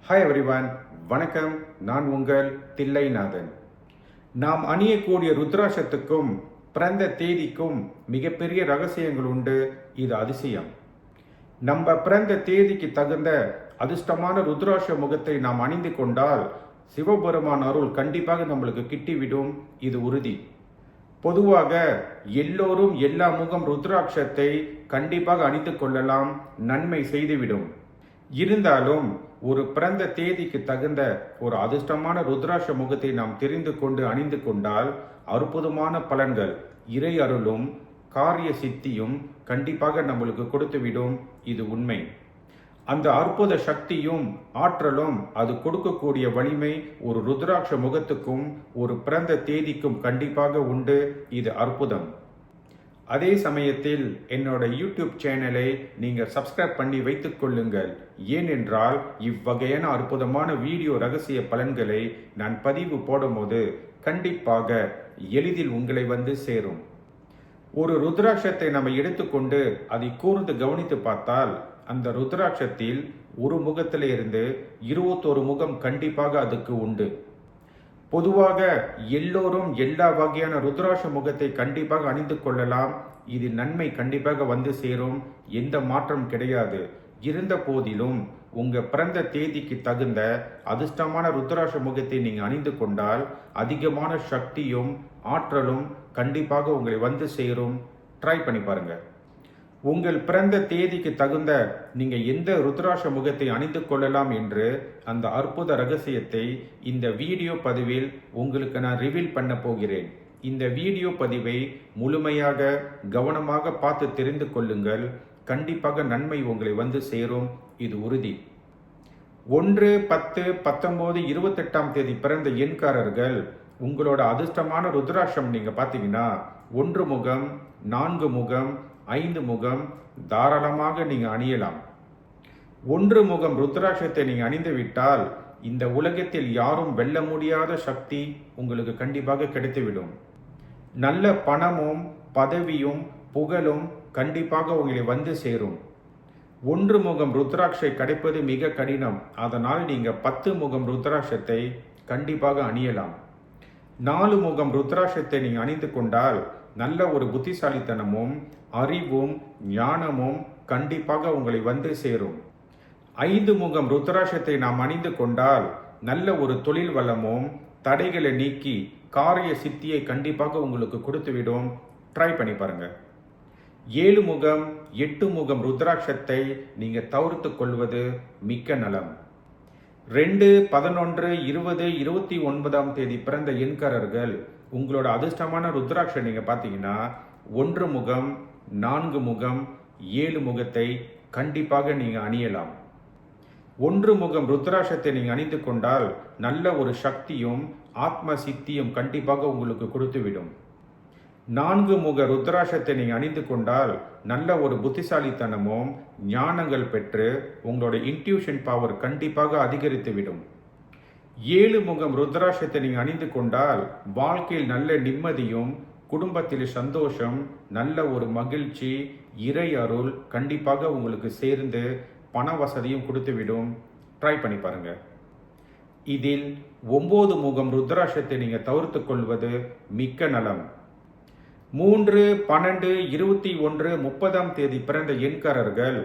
Hi everyone, வணக்கம். நான் உங்கள் தில்லைநாதன். நாம் அணியக்கூடிய ருத்ராட்சத்துக்கும் பிறந்த தேதிக்கும் மிகப்பெரிய ரகசியங்கள் உண்டு. இது அதிசயம். நம்ம பிறந்த தேதிக்கு தகுந்த அதிர்ஷ்டமான ருத்ராட்ச முகத்தை நாம் அணிந்து கொண்டால் சிவபெருமான் அருள் கண்டிப்பாக நம்மளுக்கு கிட்டிவிடும். இது உறுதி. பொதுவாக எல்லோரும் எல்லா முகம் ருத்ராட்சத்தை கண்டிப்பாக அணிந்து கொள்ளலாம், நன்மை செய்துவிடும். இருந்தாலும் ஒரு பிறந்த தேதிக்கு தகுந்த ஒரு அதிர்ஷ்டமான ருத்ராட்ச முகத்தை நாம் தெரிந்து கொண்டு அணிந்து கொண்டால் அற்புதமான பலன்கள், இறை அருளும் காரிய சித்தியும் கண்டிப்பாக நம்மளுக்கு கொடுத்துவிடும். இது உண்மை. அந்த அற்புத சக்தியும் ஆற்றலும் அது கொடுக்கக்கூடிய வலிமை ஒரு ருத்ராட்ச முகத்துக்கும் ஒரு பிறந்த தேதிக்கும் கண்டிப்பாக உண்டு. இது அற்புதம். அதே சமயத்தில் என்னோட யூடியூப் சேனலை நீங்கள் சப்ஸ்கிரைப் பண்ணி வைத்துக் கொள்ளுங்கள். ஏனென்றால் இவ்வகையான அற்புதமான வீடியோ ரகசிய பலன்களை நான் பதிவு போடும்போது கண்டிப்பாக எளிதில் உங்களை வந்து சேரும். ஒரு ருத்ராட்சத்தை நம்ம எடுத்துக்கொண்டு அதை கூர்ந்து கவனித்து பார்த்தால் அந்த ருத்ராட்சத்தில் ஒரு முகத்திலிருந்து 21 முகம் கண்டிப்பாக அதுக்கு உண்டு. பொதுவாக எல்லோரும் எல்லா வகையான ருத்ராட்ச முகத்தை கண்டிப்பாக அணிந்து கொள்ளலாம். இது நன்மை கண்டிப்பாக வந்து சேரும். எந்த மாற்றம் கிடையாது. இருந்த போதிலும் உங்க பிறந்த தேதிக்கு தகுந்த அதிர்ஷ்டமான ருத்ராட்ச முகத்தை நீங்க அணிந்து கொண்டால் அதிகமான சக்தியும் ஆற்றலும் கண்டிப்பாக உங்களை வந்து சேரும். ட்ரை பண்ணி பாருங்க. உங்கள் பிறந்த தேதிக்கு தகுந்த நீங்க எந்த ருத்ராட்ச முகத்தை அணிந்து கொள்ளலாம் என்று அந்த அற்புத ரகசியத்தை இந்த வீடியோ பதிவில் உங்களுக்கு நான் ரிவீல் பண்ண போகிறேன். இந்த வீடியோ பதிவை முழுமையாக கவனமாக பார்த்து தெரிந்து கொள்ளுங்கள். கண்டிப்பாக நன்மை உங்களை வந்து சேரும். இது உறுதி. 1, 10, 19, 28ஆம் தேதி பிறந்த எண்காரர்கள் உங்களோட அதிர்ஷ்டமான ருத்ராட்சம் நீங்க பார்த்தீங்கன்னா 1 முகம், 4 முகம், 5 முகம் தாராளமாக நீங்க அணியலாம். 1 முகம் ருத்ராட்சத்தை நீங்க அணிந்து விட்டால் இந்த உலகத்தில் யாரும் வெல்ல முடியாத சக்தி உங்களுக்கு கண்டிப்பாக கிடைத்துவிடும். நல்ல பணமும் பதவியும் புகழும் கண்டிப்பாக உங்களை வந்து சேரும். 1 முகம் ருத்ராட்சை கிடைப்பது மிக கடினம். அதனால் நீங்க 10 முகம் ருத்ராட்சத்தை கண்டிப்பாக அணியலாம். 4 முகம் ருத்ராட்சத்தை நீங்க அணிந்து கொண்டால் நல்ல ஒரு புத்திசாலித்தனமும் அறிவும் ஞானமும் கண்டிப்பாக உங்களை வந்து சேரும். 5 முகம் ருத்ராட்சத்தை நாம் அணிந்து கொண்டால் நல்ல ஒரு தொழில் வளமும் தடைகளை நீக்கி காரிய சித்தியை கண்டிப்பாக உங்களுக்கு கொடுத்துவிடும். ட்ரை பண்ணி பாருங்க. 7 முகம் 8 முகம் ருத்ராட்சத்தை நீங்க தவிர்த்து கொள்வது மிக்க நலம். 2, 11, 20, 29ஆம் தேதி பிறந்த எண்காரர்கள் உங்களோட அதிர்ஷ்டமான ருத்ராட்சம் நீங்க பார்த்தீங்கன்னா 1 முகம், 4 முகம், 7 முகத்தை கண்டிப்பாக நீங்க அணியலாம். 1 முகம் ருத்ராட்சத்தை நீங்க அணிந்து கொண்டால் நல்ல ஒரு சக்தியும் ஆத்ம சித்தியும் கண்டிப்பாக உங்களுக்கு கொடுத்துவிடும். 4 முக ருத்ராட்சத்தை நீங்க அணிந்து கொண்டால் நல்ல ஒரு புத்திசாலித்தனமும் ஞானங்கள் பெற்று உங்களோட இன்ட்யூஷன் பவர் கண்டிப்பாக அதிகரித்துவிடும். 7 முகம் ருத்ராட்சத்தை நீங்க அணிந்து கொண்டால் வாழ்க்கையில் நல்ல நிம்மதியும் குடும்பத்தில் சந்தோஷம், நல்ல ஒரு மகிழ்ச்சி, இறை அருள் கண்டிப்பாக உங்களுக்கு சேர்ந்து பண வசதியும் கொடுத்துவிடும். ட்ரை பண்ணி பாருங்க. இதில் 9 முகம் ருத்ராட்சத்தை நீங்க தவிர்த்து கொள்வது மிக்க நலம். 3, 12, 21, 30ஆம் தேதி பிறந்த எண்காரர்கள்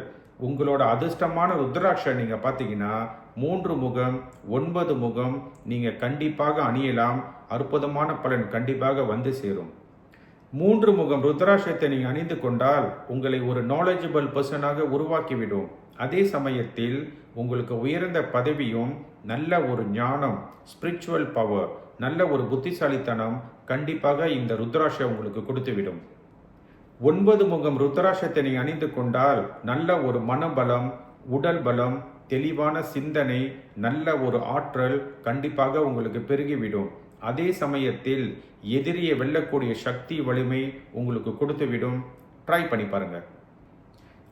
உங்களோட அதிர்ஷ்டமான ருத்ராட்சம் நீங்க பார்த்தீங்கன்னா 3 முகம், 9 முகம் நீங்க கண்டிப்பாக அணியலாம். அற்புதமான பலன் கண்டிப்பாக வந்து சேரும். 3 முகம் ருத்ராட்சத்தை நீங்க அணிந்து கொண்டால் உங்களை ஒரு நாலேஜபிள் பர்சனாக உருவாக்கிவிடும். அதே சமயத்தில் உங்களுக்கு உயர்ந்த பதவியும் நல்ல ஒரு ஞானம், ஸ்பிரிச்சுவல் பவர், நல்ல ஒரு புத்திசாலித்தனம் கண்டிப்பாக இந்த ருத்ராட்சம் உங்களுக்கு கொடுத்துவிடும். 9 முகம் ருத்ராட்சத்தை நீங்க அணிந்து கொண்டால் நல்ல ஒரு மனபலம், உடல் பலம், தெளிவான சிந்தனை, நல்ல ஒரு ஆற்றல் கண்டிப்பாக உங்களுக்கு பெருகிவிடும். அதே சமயத்தில் எதிரியை வெல்லக்கூடிய சக்தி வலிமை உங்களுக்கு கொடுத்துவிடும். ட்ரை பண்ணி பாருங்க.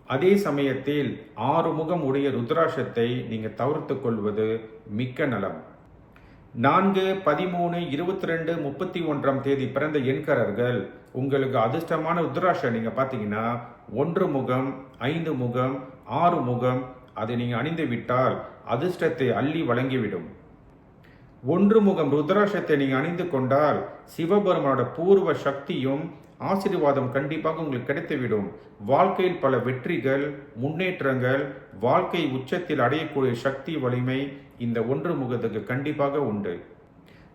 அதே சமயத்தில் 6 முகம் உடைய ருத்ராட்சத்தை நீங்க தவிர்த்து கொள்வது மிக்க நலம். 4, 13, 22, 31ஆம் தேதி பிறந்த எண்காரர்கள் உங்களுக்கு அதிர்ஷ்டமான ருத்ராட்சம் நீங்க பார்த்தீங்கன்னா 1 முகம், 5 முகம், 6 முகம் அதை நீங்க அணிந்து விட்டால் அதிர்ஷ்டத்தை அள்ளி வழங்கிவிடும். ஒன்று முகம் ருத்ராட்சத்தை நீங்க அணிந்து கொண்டால் சிவபெருமானோட பூர்வ சக்தியும் ஆசீர்வாதம் கண்டிப்பாக உங்களுக்கு கிடைத்துவிடும். வாழ்க்கையில் பல வெற்றிகள், முன்னேற்றங்கள், வாழ்க்கை உச்சத்தில் அடையக்கூடிய சக்தி வலிமை இந்த ஒன்று முகத்துக்கு கண்டிப்பாக உண்டு.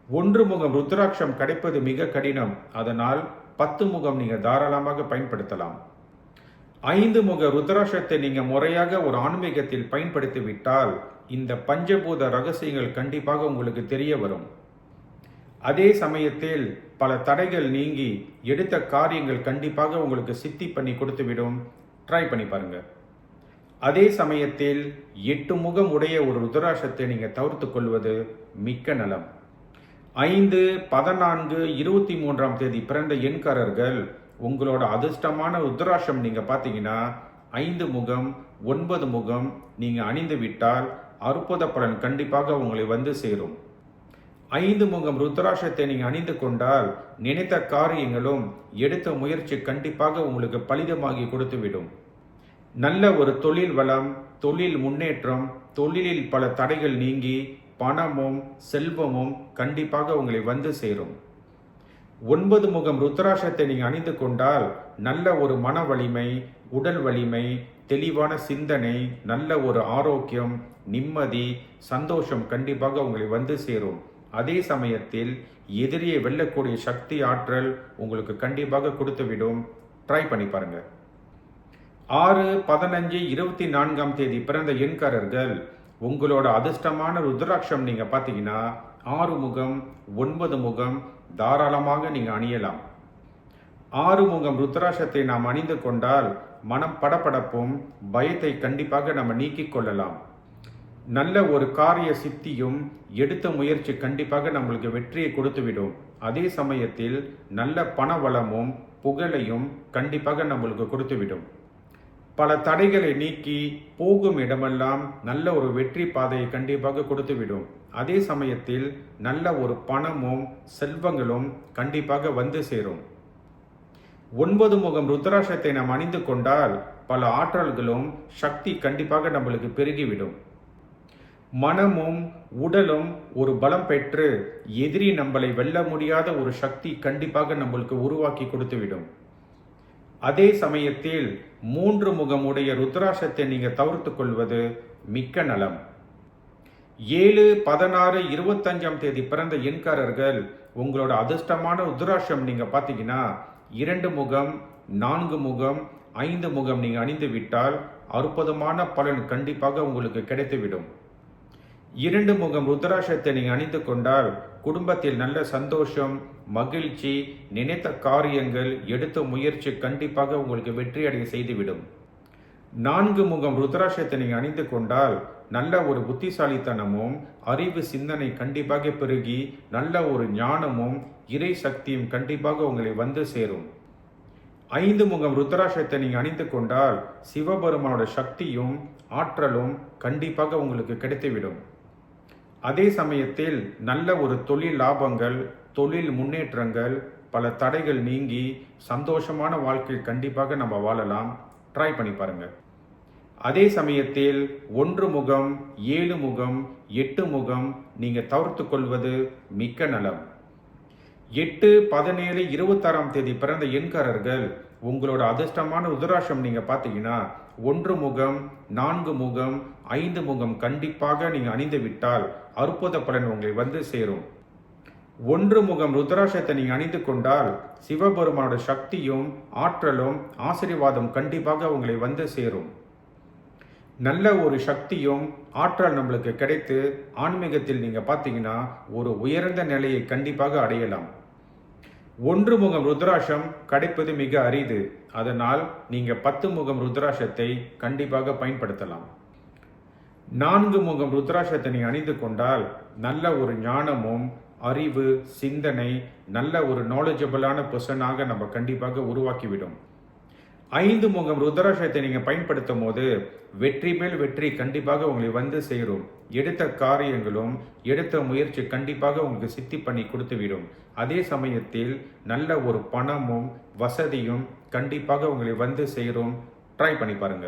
ஒன்று முகம் ருத்ராட்சம் கிடைப்பது மிக கடினம். அதனால் 10 முகம் நீங்க தாராளமாக பயன்படுத்தலாம். 5 முக ருத்ராட்சத்தை நீங்க முறையாக ஒரு ஆன்மீகத்தில் பயன்படுத்தி விட்டால் இந்த பஞ்சபூத ரகசியங்கள் கண்டிப்பாக உங்களுக்கு தெரிய வரும். அதே சமயத்தில் பல தடைகள் நீங்கி எடுத்த காரியங்கள் கண்டிப்பாக உங்களுக்கு சித்தி பண்ணி கொடுத்துவிடும். ட்ரை பண்ணி பாருங்க. அதே சமயத்தில் 8 முகம் உடைய ஒரு ருத்ராட்சத்தை நீங்க தவிர்த்து கொள்வது மிக்க நலம். 5, 14, 23ஆம் தேதி பிறந்த எண்காரர்கள் உங்களோட அதிர்ஷ்டமான ருத்ராட்சம் நீங்க பார்த்தீங்கன்னா 5 முகம் 9 முகம் நீங்க அணிந்து விட்டால் அற்புத பலன் கண்டிப்பாக உங்களை வந்து சேரும். 5 முகம் ருத்ராட்சத்தை நீங்க அணிந்து கொண்டால் நினைத்த காரியங்களும் எடுத்த முயற்சி கண்டிப்பாக உங்களுக்கு பலிதமாகி கொடுத்துவிடும். நல்ல ஒரு தொழில் வளம், தொழில் முன்னேற்றம், தொழிலில் பல தடைகள் நீங்கி பணமும் செல்வமும் கண்டிப்பாக உங்களை வந்து சேரும். 9 முகம் ருத்ராட்சத்தை நீங்க அணிந்து கொண்டால் நல்ல ஒரு மன வலிமை, உடல் வலிமை, தெளிவான சிந்தனை, நல்ல ஒரு ஆரோக்கியம், நிம்மதி, சந்தோஷம் கண்டிப்பாக உங்களை வந்து சேரும். அதே சமயத்தில் எதிரியை வெல்லக்கூடிய சக்தி, ஆற்றல் உங்களுக்கு கண்டிப்பாக கொடுத்துவிடும். ட்ரை பண்ணி பாருங்க. 6, 15, 24ஆம் தேதி பிறந்த எண்காரர்கள் உங்களோட அதிர்ஷ்டமான ருத்ராட்சம் நீங்க பார்த்தீங்கன்னா 6 முகம் 9 முகம் தாராளமாக நீங்க அணியலாம். 6 முகம் ருத்ராட்சத்தை நாம் அணிந்து கொண்டால் மனம் படபடப்பும் பயத்தை கண்டிப்பாக நம்ம நீக்கிக் கொள்ளலாம். நல்ல ஒரு காரிய சித்தியும் எடுத்த முயற்சி கண்டிப்பாக நம்மளுக்கு வெற்றியை கொடுத்துவிடும். அதே சமயத்தில் நல்ல பண வளமும் புகழையும் கண்டிப்பாக நம்மளுக்கு கொடுத்துவிடும். பல தடைகளை நீக்கி போகும் இடமெல்லாம் நல்ல ஒரு வெற்றி பாதையை கண்டிப்பாக கொடுத்துவிடும். அதே சமயத்தில் நல்ல ஒரு பணமும் செல்வங்களும் கண்டிப்பாக வந்து சேரும். 9 முகம் ருத்ராட்சத்தை நாம் அணிந்து கொண்டால் பல ஆற்றல்களும் சக்தி கண்டிப்பாக நம்மளுக்கு பெருகிவிடும். மனமும் உடலும் ஒரு பலம் பெற்று எதிரி நம்மளை வெல்ல முடியாத ஒரு சக்தி கண்டிப்பாக நம்மளுக்கு உருவாக்கி கொடுத்துவிடும். அதே சமயத்தில் 3 முகம் உடைய ருத்ராட்சத்தை நீங்க தவிர்த்து கொள்வது மிக்க நலம். 7, 16, 25ஆம் தேதி பிறந்த எண்காரர்கள் உங்களோட அதிர்ஷ்டமான ருத்ராட்சம் நீங்க பார்த்தீங்கன்னா 2 முகம் 4 முகம் 5 முகம் நீங்க அணிந்து விட்டால் அற்புதமான பலன் கண்டிப்பாக உங்களுக்கு கிடைத்துவிடும். 2 முகம் ருத்ராட்சத்தை நீங்க அணிந்து கொண்டால் குடும்பத்தில் நல்ல சந்தோஷம், மகிழ்ச்சி, நினைத்த காரியங்கள், எடுத்த முயற்சி கண்டிப்பாக உங்களுக்கு வெற்றி அடைய செய்துவிடும். 4 முகம் ருத்ராட்சத்தை நீங்க அணிந்து கொண்டால் நல்ல ஒரு புத்திசாலித்தனமும் அறிவு சிந்தனை கண்டிப்பாக பெருகி நல்ல ஒரு ஞானமும் இறை சக்தியும் கண்டிப்பாக உங்களை வந்து சேரும். 5 முகம் ருத்ராட்சத்தை நீங்க அணிந்து கொண்டால் சிவபெருமானோட சக்தியும் ஆற்றலும் கண்டிப்பாக உங்களுக்கு கிடைத்துவிடும். அதே சமயத்தில் நல்ல ஒரு தொழில் லாபங்கள், தொழில் முன்னேற்றங்கள், பல தடைகள் நீங்கி சந்தோஷமான வாழ்க்கை கண்டிப்பாக நம்ம வாழலாம். ட்ரை பண்ணி பாருங்க. அதே சமயத்தில் 1 முகம் 7 முகம் 8 முகம் நீங்க தவிர்த்து கொள்வது மிக்க நலம். 8, 17, 26ஆம் தேதி பிறந்த எண்காரர்கள் உங்களோட அதிர்ஷ்டமான ருத்ராட்சம் நீங்க பார்த்தீங்கன்னா 1 முகம் 4 முகம் 5 முகம் கண்டிப்பாக நீங்க அணிந்து விட்டால் அற்புத பலன் உங்களை வந்து சேரும். 1 முகம் ருத்ராட்சத்தை நீங்க அணிந்து கொண்டால் சிவபெருமானோட சக்தியும் ஆற்றலும் ஆசீர்வாதம் கண்டிப்பாக உங்களை வந்து சேரும். நல்ல ஒரு சக்தியும் ஆற்றல் நம்மளுக்கு கிடைத்து ஆன்மீகத்தில் நீங்க பார்த்தீங்கன்னா ஒரு உயர்ந்த நிலையை கண்டிப்பாக அடையலாம். 1 முகம் ருத்ராட்சம் கிடைப்பது மிக அரிது. அதனால் நீங்க 10 முகம் ருத்ராட்சத்தை கண்டிப்பாக பயன்படுத்தலாம். 4 முகம் ருத்ராட்சத்தை நீங்க அணிந்து கொண்டால் நல்ல ஒரு ஞானமும் அறிவு சிந்தனை நல்ல ஒரு நாலேஜபிளான பர்சனாக நம்ம கண்டிப்பாக உருவாக்கிவிடும். 5 முகம் ருத்ராட்சத்தை நீங்க பயன்படுத்தும் போது வெற்றி மேல் வெற்றி கண்டிப்பாக உங்களை வந்து சேரும். எடுத்த காரியங்களும் எடுத்த முயற்சி கண்டிப்பாக உங்களுக்கு சித்தி பண்ணி கொடுத்துவிடும். அதே சமயத்தில் நல்ல ஒரு பணமும் வசதியும் கண்டிப்பாக உங்களை வந்து சேரும். ட்ரை பண்ணி பாருங்க.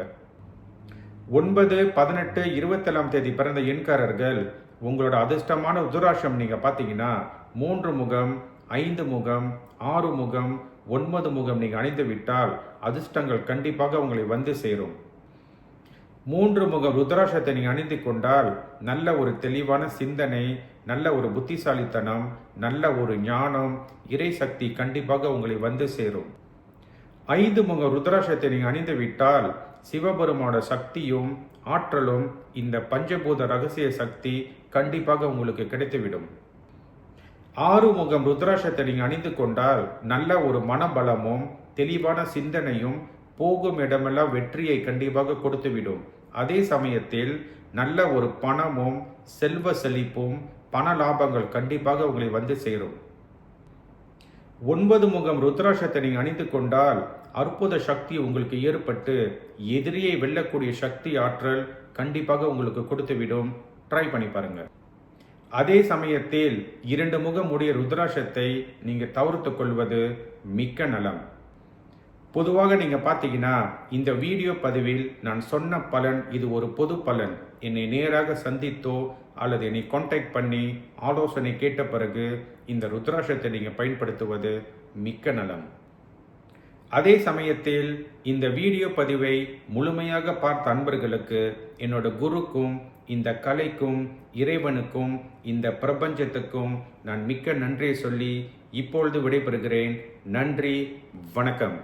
9, 18, 27ஆம் தேதி பிறந்த எண்காரர்கள் உங்களோட அதிர்ஷ்டமான ருத்ராட்சம் நீங்கள் பார்த்தீங்கன்னா 3 முகம், 5 முகம், 6 முகம், 9 முகம் நீங்கள் அணிந்து விட்டால் அதிர்ஷ்டங்கள் கண்டிப்பாக உங்களை வந்து சேரும். 3 முகம் ருத்ராட்சத்தை நீங்கள் அணிந்து கொண்டால் நல்ல ஒரு தெளிவான சிந்தனை, நல்ல ஒரு புத்திசாலித்தனம், நல்ல ஒரு ஞானம், இறை சக்தி கண்டிப்பாக உங்களை வந்து சேரும். 5 முகம் ருத்ராட்சத்தை நீங்கள் அணிந்து விட்டால் சிவபெருமானோட சக்தியும் ஆற்றலும் இந்த பஞ்சபூத ரகசிய சக்தி கண்டிப்பாக உங்களுக்கு கிடைத்துவிடும். 6 முகம் ருத்ராட்சத்தை நீங்கள் அணிந்து கொண்டால் நல்ல ஒரு மனபலமும் தெளிவான சிந்தனையும் போகும் இடமெல்லாம் வெற்றியை கண்டிப்பாக கொடுத்துவிடும். அதே சமயத்தில் நல்ல ஒரு பணமும் செல்வ செழிப்பும் பண லாபங்கள் கண்டிப்பாக உங்களை வந்து சேரும். 9 முகம் ருத்ராட்சத்தை நீங்கள் அணிந்து கொண்டால் அற்புத சக்தி உங்களுக்கு ஏற்பட்டு எதிரியை வெல்லக்கூடிய சக்தி ஆற்றல் கண்டிப்பாக உங்களுக்கு கொடுத்துவிடும். ட்ரை பண்ணி பாருங்க. அதே சமயத்தில் 2 முகம் உடைய ருத்ராட்சத்தை நீங்கள் தவிர்த்து கொள்வது மிக்க நலம். பொதுவாக நீங்கள் பார்த்தீங்கன்னா இந்த வீடியோ பதிவில் நான் சொன்ன பலன் இது ஒரு பொது பலன். என்னை நேராக சந்தித்தோ அல்லது என்னை கான்டாக்ட் பண்ணி ஆலோசனை கேட்ட பிறகு இந்த ருத்ராட்சத்தை நீங்கள் பயன்படுத்துவது மிக்க நலம். அதே சமயத்தில் இந்த வீடியோ பதிவை முழுமையாக பார்த்த அன்பர்களுக்கு என்னோட குருக்கும் இந்த கலைக்கும் இறைவனுக்கும் இந்த பிரபஞ்சத்துக்கும் நான் மிக்க நன்றியை சொல்லி இப்பொழுது விடைபெறுகிறேன். நன்றி, வணக்கம்.